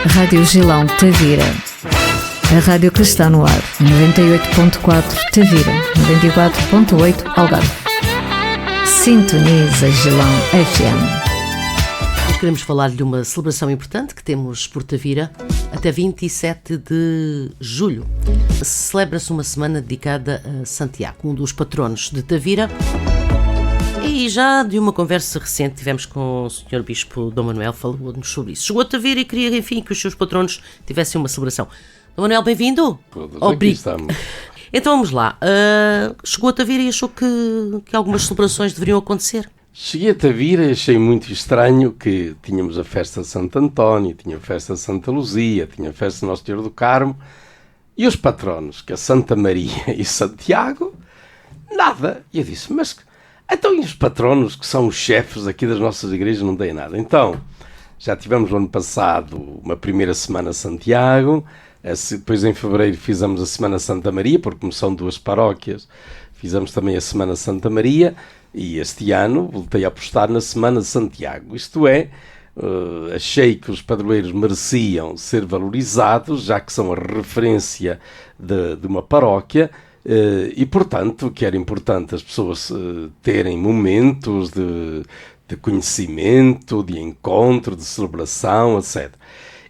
Rádio Gilão Tavira. A rádio que está no ar. 98.4 Tavira. 94.8 Algarve. Sintoniza Gilão FM. Hoje queremos falar de uma celebração importante que temos por Tavira até 27 de julho. Celebra-se uma semana dedicada a Santiago, um dos patronos de Tavira. E já de uma conversa recente tivemos com o Sr. Bispo Dom Manuel, falou-nos sobre isso. Chegou a Tavira e queria, enfim, que os seus patronos tivessem uma celebração. Dom Manuel, bem-vindo. Aqui estamos. Então vamos lá. Chegou a Tavira e achou que algumas celebrações deveriam acontecer? Cheguei a Tavira e achei muito estranho que tínhamos a festa de Santo António, tinha a festa de Santa Luzia, tinha a festa de Nosso Senhor do Carmo, e os patronos, que é Santa Maria e Santiago, nada. E eu disse, mas então e os patronos, que são os chefes aqui das nossas igrejas, não têm nada? Então, já tivemos no ano passado uma primeira Semana Santiago, depois em fevereiro fizemos a Semana Santa Maria, porque como são duas paróquias, fizemos também a Semana Santa Maria, e este ano voltei a apostar na Semana de Santiago. Isto é, achei que os padroeiros mereciam ser valorizados, já que são a referência de uma paróquia, e portanto que era importante as pessoas terem momentos de conhecimento, de encontro, de celebração, etc.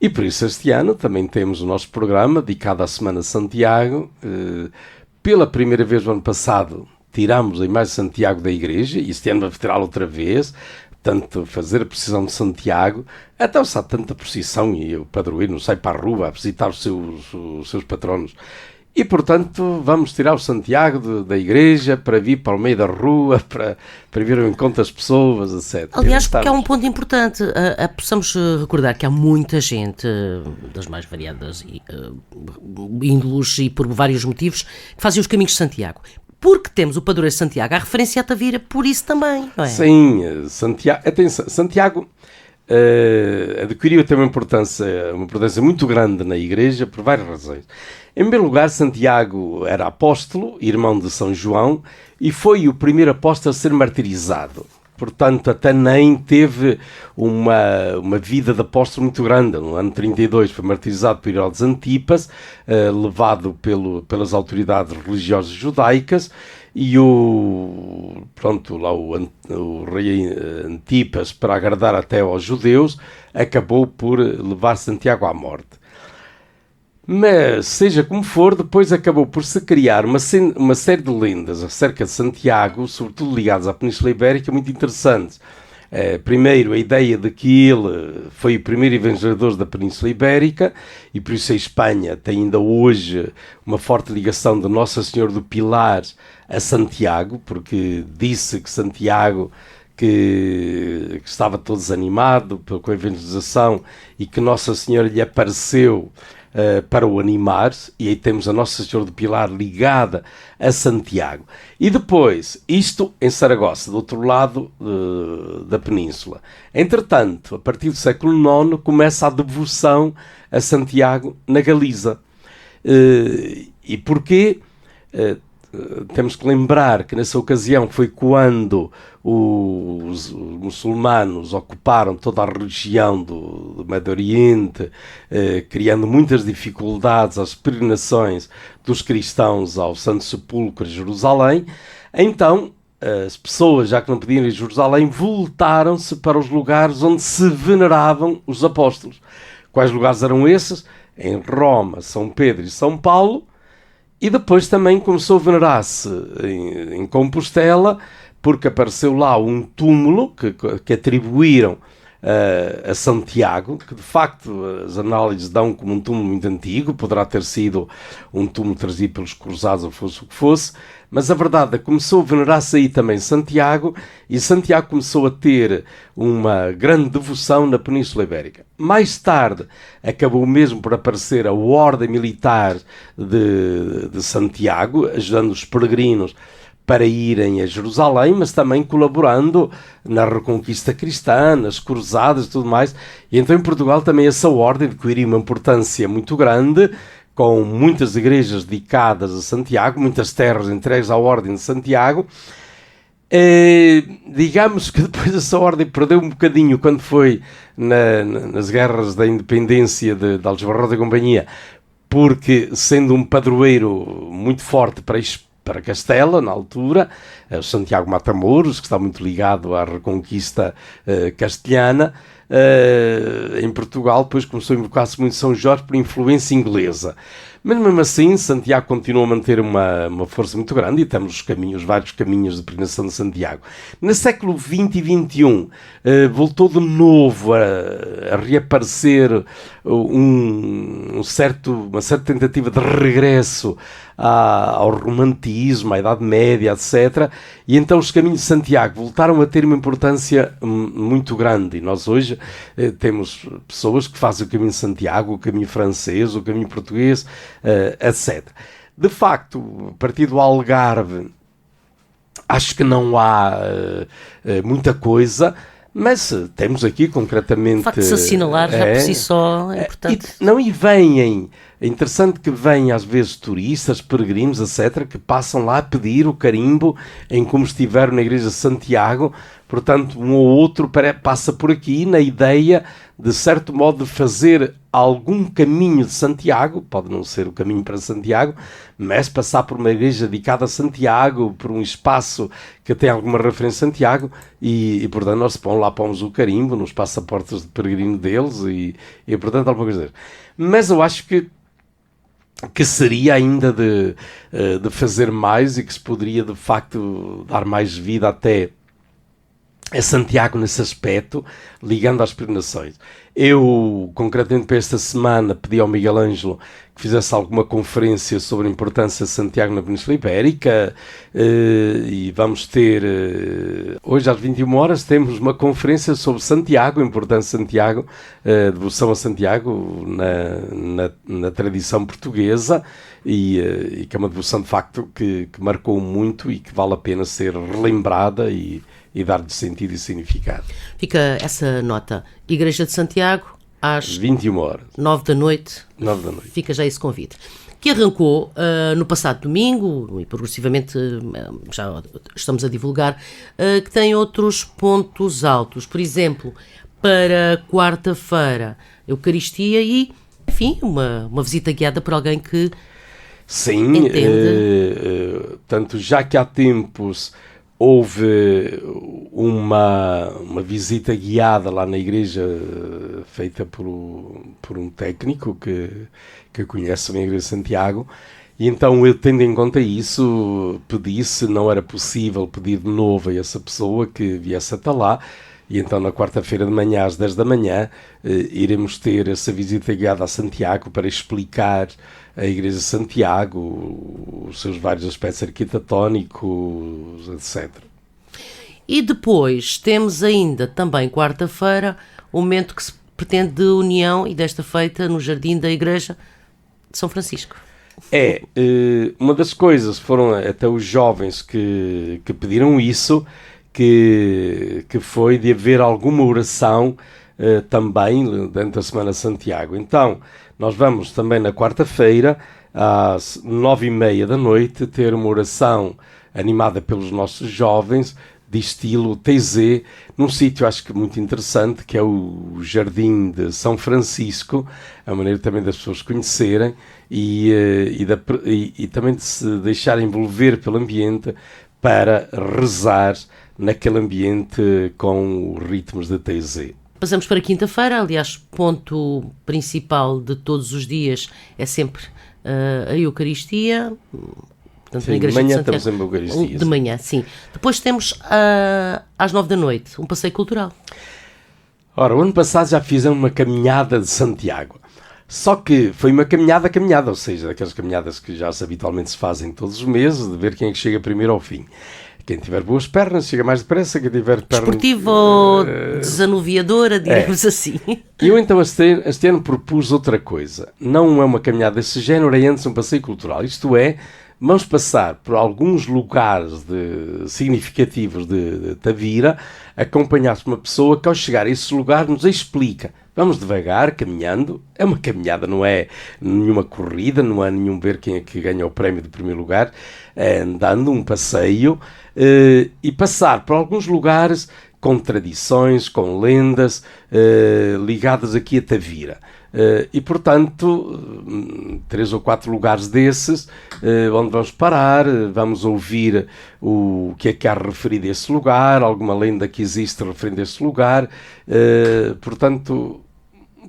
E por isso este ano também temos o nosso programa dedicado à Semana de Santiago. Pela primeira vez no ano passado tirámos a imagem de Santiago da igreja, e este ano vamos tirá-la outra vez, portanto fazer a procissão de Santiago. Até se há tanta procissão e o padroeiro não sai para a rua a visitar os seus patronos. E, portanto, vamos tirar o Santiago da igreja para vir para o meio da rua, para vir ao encontro das pessoas, etc. Aliás, porque é um ponto importante. Possamos recordar que há muita gente, das mais variadas índolos e por vários motivos, que fazem os caminhos de Santiago. Porque temos o padroeiro de Santiago, a referência a Tavira, por isso também, não é? Sim, Santiago adquiriu até uma importância muito grande na igreja por várias razões. Em primeiro lugar, Santiago era apóstolo, irmão de São João, e foi o primeiro apóstolo a ser martirizado. Portanto, até nem teve uma vida de apóstolo muito grande. No ano 32 foi martirizado por Herodes Antipas, levado pelas autoridades religiosas judaicas, e o rei Antipas, para agradar até aos judeus, acabou por levar Santiago à morte. Mas, seja como for, depois acabou por se criar uma série de lendas acerca de Santiago, sobretudo ligadas à Península Ibérica, muito interessantes. Primeiro, a ideia de que ele foi o primeiro evangelizador da Península Ibérica, e por isso a Espanha tem ainda hoje uma forte ligação de Nossa Senhora do Pilar a Santiago, porque disse que Santiago que estava todo desanimado com a evangelização e que Nossa Senhora lhe apareceu para o animar, e aí temos a Nossa Senhora do Pilar ligada a Santiago. E depois, isto em Saragossa, do outro lado da península. Entretanto, a partir do século IX, começa a devoção a Santiago na Galiza. E porquê? Temos que lembrar que nessa ocasião foi quando os muçulmanos ocuparam toda a região do Médio Oriente, criando muitas dificuldades às peregrinações dos cristãos ao Santo Sepulcro de Jerusalém. Então, as pessoas, já que não podiam ir a Jerusalém, voltaram-se para os lugares onde se veneravam os apóstolos. Quais lugares eram esses? Em Roma, São Pedro e São Paulo. E depois também começou a venerar-se em Compostela, porque apareceu lá um túmulo que atribuíram a Santiago, que de facto as análises dão como um túmulo muito antigo, poderá ter sido um túmulo trazido pelos cruzados ou fosse o que fosse, mas a verdade é que começou a venerar-se aí também Santiago, e Santiago começou a ter uma grande devoção na Península Ibérica. Mais tarde acabou mesmo por aparecer a Ordem Militar de Santiago, ajudando os peregrinos para irem a Jerusalém, mas também colaborando na reconquista cristã, nas cruzadas e tudo mais. E então em Portugal também essa ordem adquiriu uma importância muito grande, com muitas igrejas dedicadas a Santiago, muitas terras entregues à Ordem de Santiago. Digamos que depois essa ordem perdeu um bocadinho quando foi nas guerras da independência de Aljubarrota e companhia, porque sendo um padroeiro muito forte para Castela, na altura, o Santiago Matamoros, que está muito ligado à reconquista castelhana, em Portugal, depois começou a invocar-se muito São Jorge por influência inglesa. Mas mesmo assim, Santiago continua a manter uma força muito grande e temos vários caminhos de peregrinação de Santiago. No século XX e XXI, voltou de novo a reaparecer uma certa tentativa de regresso ao romantismo, à Idade Média, etc. E então os caminhos de Santiago voltaram a ter uma importância muito grande. E nós hoje temos pessoas que fazem o caminho de Santiago, o caminho francês, o caminho português, etc. De facto, a partir do Algarve, acho que não há muita coisa, mas temos aqui concretamente... O facto de se assinalar já por si só é importante. É interessante que vêm às vezes turistas, peregrinos, etc., que passam lá a pedir o carimbo em como estiveram na Igreja de Santiago. Portanto, um ou outro passa por aqui na ideia, de certo modo, de fazer algum caminho de Santiago, pode não ser o caminho para Santiago, mas passar por uma igreja dedicada a Santiago, por um espaço que tem alguma referência a Santiago, e portanto, nós pomos o carimbo nos passaportes de peregrino deles, e portanto, alguma coisa dessa. Mas eu acho que seria ainda de fazer mais e que se poderia, de facto, dar mais vida até a Santiago nesse aspecto, ligando às peregrinações. Eu, concretamente para esta semana, pedi ao Miguel Ângelo que fizesse alguma conferência sobre a importância de Santiago na Península Ibérica, e vamos ter, hoje às 21 horas, temos uma conferência sobre Santiago, a importância de Santiago, devoção a Santiago na tradição portuguesa, e que é uma devoção de facto que marcou muito e que vale a pena ser relembrada e dar-lhe sentido e significado. Fica essa nota. Igreja de Santiago, às 21 horas. 9 da noite. 9 da noite. Fica já esse convite. Que arrancou no passado domingo, e progressivamente já estamos a divulgar, que tem outros pontos altos. Por exemplo, para quarta-feira, Eucaristia e, enfim, uma visita guiada por alguém que sim, tanto já que há tempos houve uma visita guiada lá na igreja, feita por um técnico que conhece bem a Igreja de Santiago, e então eu, tendo em conta isso, pedi, se não era possível, pedir de novo a essa pessoa que viesse até lá, e então na quarta-feira de manhã, às 10 da manhã, iremos ter essa visita guiada a Santiago para explicar a Igreja de Santiago, os seus vários aspectos arquitetónicos, etc. E depois temos ainda, também quarta-feira, o momento que se pretende de união, e desta feita no Jardim da Igreja de São Francisco. Uma das coisas foram até os jovens que pediram isso, que foi de haver alguma oração também durante da Semana de Santiago. Então, nós vamos também na quarta-feira, às 9h30 da noite, ter uma oração animada pelos nossos jovens, de estilo TZ, num sítio acho que muito interessante, que é o Jardim de São Francisco, a maneira também das pessoas conhecerem e também de se deixar envolver pelo ambiente para rezar naquele ambiente com os ritmos de TZ. Passamos para quinta-feira, aliás, ponto principal de todos os dias é sempre a Eucaristia. Portanto, sim, na Igreja de manhã de Santiago, estamos em Eucaristia. De manhã, sim. Depois temos às 9 da noite um passeio cultural. Ora, o ano passado já fizemos uma caminhada de Santiago. Só que foi uma caminhada, ou seja, daquelas caminhadas que já habitualmente se fazem todos os meses, de ver quem é que chega primeiro ao fim. Quem tiver boas pernas chega mais depressa, quem tiver pernas... Desportiva ou desanuviadora, digamos assim. Eu então este ano propus outra coisa. Não é uma caminhada desse género, é antes um passeio cultural. Isto é, vamos passar por alguns lugares significativos de Tavira, acompanhados por uma pessoa que ao chegar a esse lugar nos explica Vamos devagar, caminhando. É uma caminhada, não é nenhuma corrida, não é nenhum ver quem é que ganha o prémio de primeiro lugar. É andando, um passeio, e passar por alguns lugares com tradições, com lendas, ligadas aqui a Tavira. E, portanto, 3 ou 4 lugares desses, onde vamos parar, vamos ouvir o que é que há referido a esse lugar, alguma lenda que existe referindo a esse lugar, portanto,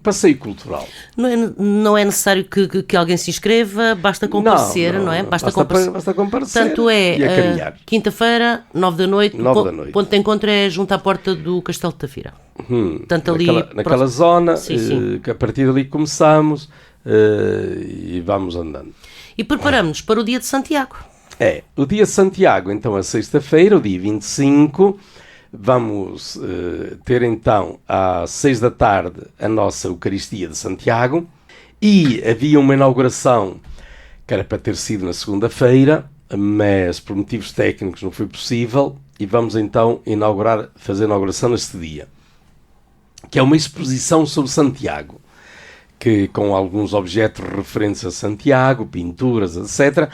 passeio cultural. Não é necessário que alguém se inscreva, basta comparecer, não é? Basta comparecer. Portanto, caminhar. Quinta-feira, 9 da noite, o ponto de encontro é junto à porta do Castelo de Tavira. Portanto, ali, naquela zona, sim. Que a partir dali começamos e vamos andando. E preparamos-nos para o dia de Santiago. O dia de Santiago, então, a sexta-feira, o dia 25, vamos ter então às 6 da tarde a nossa Eucaristia de Santiago, e havia uma inauguração que era para ter sido na segunda-feira, mas por motivos técnicos não foi possível, e vamos então fazer a inauguração neste dia, que é uma exposição sobre Santiago, que com alguns objetos referentes a Santiago, pinturas, etc.,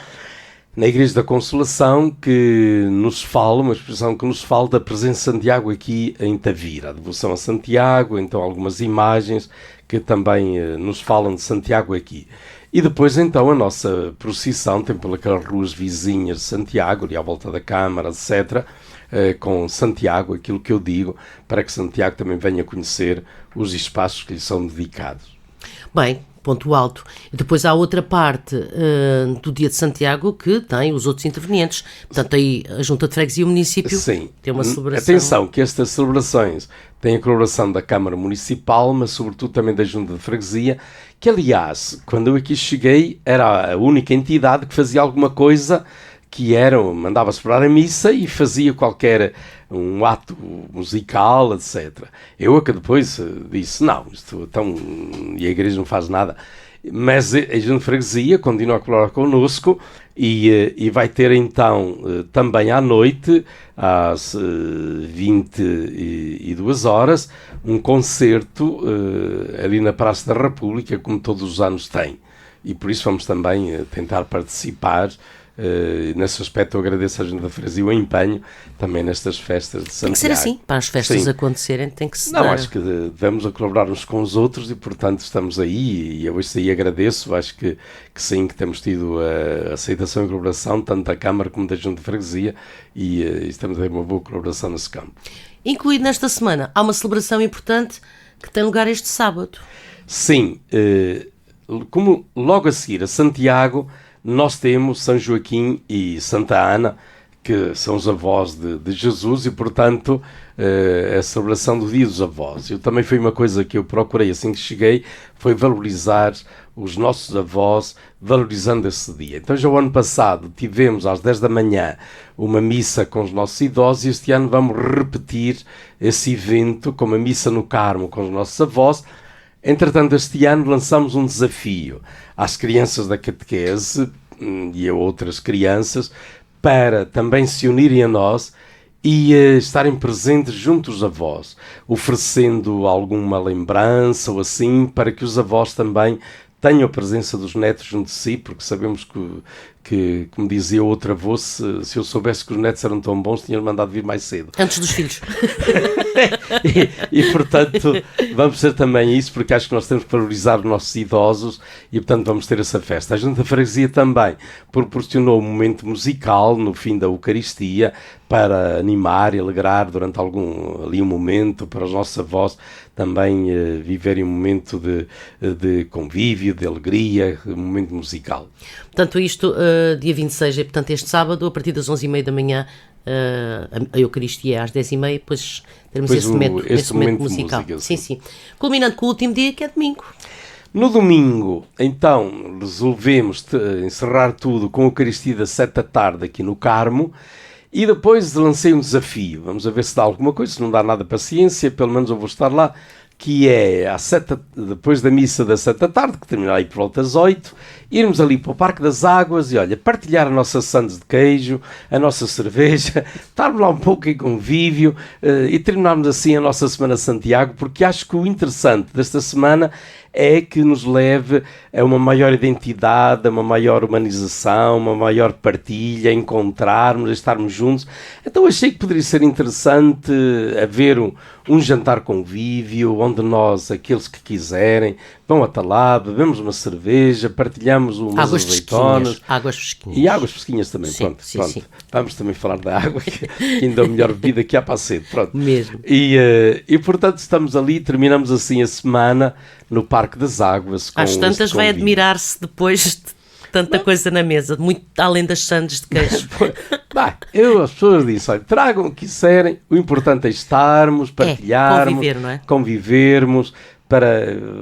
na Igreja da Consolação, que nos fala, uma expressão que nos fala da presença de Santiago aqui em Tavira, a devoção a Santiago, então algumas imagens que também nos falam de Santiago aqui. E depois então a nossa procissão tem pelas ruas vizinhas de Santiago, ali à volta da Câmara, etc., com Santiago, aquilo que eu digo, para que Santiago também venha conhecer os espaços que lhe são dedicados. Bem, ponto alto. E depois há outra parte do dia de Santiago que tem os outros intervenientes. Portanto, aí a Junta de Freguesia e o município tem uma celebração. Atenção, que estas celebrações têm a colaboração da Câmara Municipal, mas sobretudo também da Junta de Freguesia, que aliás, quando eu aqui cheguei, era a única entidade que fazia alguma coisa, que mandava celebrar a missa e fazia qualquer um ato musical, etc. Eu que depois disse, não, e a Igreja não faz nada. Mas a Junta de Freguesia continua a colaborar connosco e vai ter então também à noite, às 22 horas, um concerto ali na Praça da República, como todos os anos tem. E por isso vamos também tentar participar. Nesse aspecto eu agradeço à Junta de Freguesia o empenho também nestas festas de Santiago. Tem que ser assim, para as festas acontecerem tem que ser. Não, acho que devemos colaborar uns com os outros e portanto estamos aí, e eu isso aí agradeço, acho que sim, que temos tido a aceitação e colaboração tanto da Câmara como da Junta de Freguesia e estamos a ter uma boa colaboração nesse campo. Incluído nesta semana, há uma celebração importante que tem lugar este sábado. Sim, como logo a seguir a Santiago nós temos São Joaquim e Santa Ana, que são os avós de Jesus, e portanto a celebração do Dia dos Avós. Eu também foi uma coisa que eu procurei assim que cheguei, foi valorizar os nossos avós, valorizando esse dia. Então já o ano passado tivemos às 10 da manhã uma missa com os nossos idosos, e este ano vamos repetir esse evento com uma missa no Carmo com os nossos avós. Entretanto, este ano lançamos um desafio às crianças da catequese e a outras crianças para também se unirem a nós e estarem presentes junto aos avós, oferecendo alguma lembrança ou assim, para que os avós também tenham a presença dos netos junto de si, porque sabemos que como dizia outro avô, se eu soubesse que os netos eram tão bons, tinha mandado vir mais cedo. Antes dos filhos. e portanto, vamos ter também isso, porque acho que nós temos que valorizar os nossos idosos e, portanto, vamos ter essa festa. A Junta de Freguesia também proporcionou um momento musical no fim da Eucaristia para animar e alegrar durante um momento para os nossos avós também viverem um momento de convívio, de alegria, um momento musical. Portanto, isto, dia 26, é portanto este sábado, a partir das 11h30 da manhã, a Eucaristia é às 10h30, depois teremos esse momento musical. Música, sim. Culminando com o último dia, que é domingo. No domingo, então, resolvemos encerrar tudo com a Eucaristia das 7 da tarde aqui no Carmo. E depois lancei um desafio, vamos a ver se dá alguma coisa, se não dá nada, paciência, pelo menos eu vou estar lá, que é depois da missa das 7 da tarde, que termina aí por volta das 8, irmos ali para o Parque das Águas e, olha, partilhar a nossa sandes de queijo, a nossa cerveja, estarmos lá um pouco em convívio e terminarmos assim a nossa Semana de Santiago, porque acho que o interessante desta semana é que nos leve a uma maior identidade, a uma maior humanização, uma maior partilha, a encontrarmos, a estarmos juntos. Então achei que poderia ser interessante haver um jantar convívio, onde nós, aqueles que quiserem, vão até lá, bebemos uma cerveja, partilhamos umas azeitonas. Águas fresquinhas. E águas fresquinhas também, Sim, pronto. sim. Vamos também falar da água, que ainda é a melhor bebida que há para cedo, pronto. Mesmo. E portanto estamos ali, terminamos assim a semana no Parque das Águas. Às tantas vai admirar-se depois de tanta coisa na mesa, muito além das sandes de queijo. As pessoas dizem, olha, tragam o que quiserem, o importante é estarmos, partilharmos, conviver, não é? Convivermos.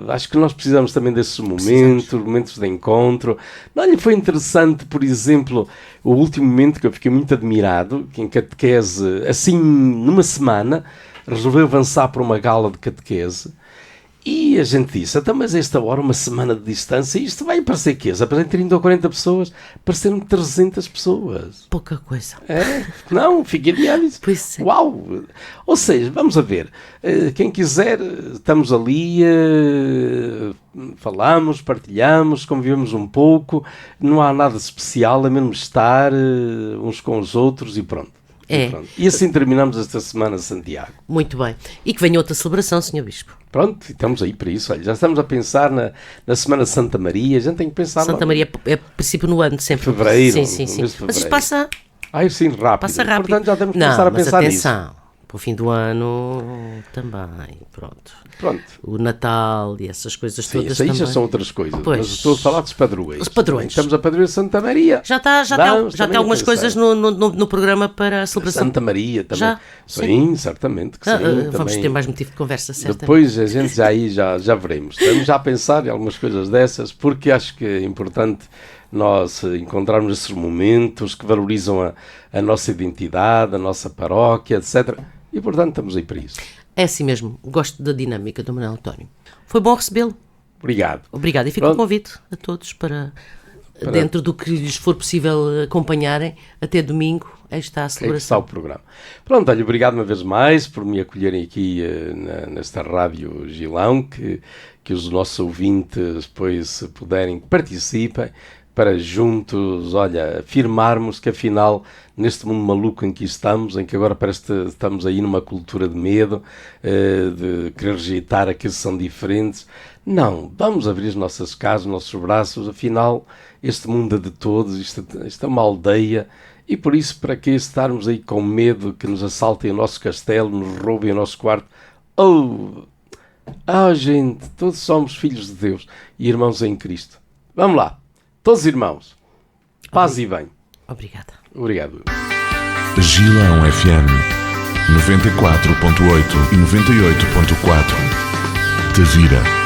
Acho que nós precisamos também desses momentos de encontro. Olha, foi interessante, por exemplo, o último momento que eu fiquei muito admirado, que em catequese, assim, numa semana, resolveu avançar para uma gala de catequese. E a gente disse, então, mas esta hora, uma semana de distância, isto vai parecer que aparecem 30 ou 40 pessoas, pareceram 300 pessoas. Pouca coisa. Não, fiquei admirado. Pois é. Uau! Ou seja, vamos a ver, quem quiser, estamos ali, falamos, partilhamos, convivemos um pouco, não há nada especial, é mesmo estar uns com os outros e pronto. E assim terminamos esta Semana de Santiago. Muito bem. E que venha outra celebração, Sr. Bispo. Pronto, estamos aí para isso. Olha, já estamos a pensar na Semana de Santa Maria. A gente tem que pensar... Santa Maria é princípio no ano, sempre. Fevereiro. Sim. Mas isto passa... Sim, rápido. Passa rápido. Portanto, já temos que começar a pensar nisso. Atenção. Para o fim do ano também, pronto. O Natal e essas coisas todas isso aí também. já são outras coisas, Pois. mas estou a falar dos padroeiros. Os padroeiros. Estamos a padroeira Santa Maria. Já tem algumas coisas no programa para a celebração. Santa Maria também. Já? Sim, certamente que sim. Vamos também. ter mais motivo de conversa, certamente. Depois a gente já veremos. Estamos já a pensar em algumas coisas dessas, porque acho que é importante nós encontrarmos esses momentos que valorizam a nossa identidade, a nossa paróquia, etc. E, portanto, estamos aí para isso. É assim mesmo. Gosto da dinâmica do Manuel António. Foi bom recebê-lo. Obrigado. E fica o convite a todos para, dentro do que lhes for possível acompanharem, até domingo, aí está a celebração. Aí está o programa. Pronto, olha, obrigado uma vez mais por me acolherem aqui nesta Rádio Gilão, que os nossos ouvintes, depois, se puderem, participem, para juntos, olha, afirmarmos que afinal, neste mundo maluco em que estamos, em que agora parece que estamos aí numa cultura de medo, de querer rejeitar aqueles que são diferentes, não, vamos abrir as nossas casas, os nossos braços, afinal, este mundo é de todos, isto é uma aldeia, e por isso, para que estarmos aí com medo que nos assaltem o nosso castelo, nos roubem o nosso quarto? Gente, todos somos filhos de Deus e irmãos em Cristo. Vamos lá. Todos irmãos, paz e bem. Obrigada. Obrigado. Gilão FM 94.8 e 98.4 Tavira.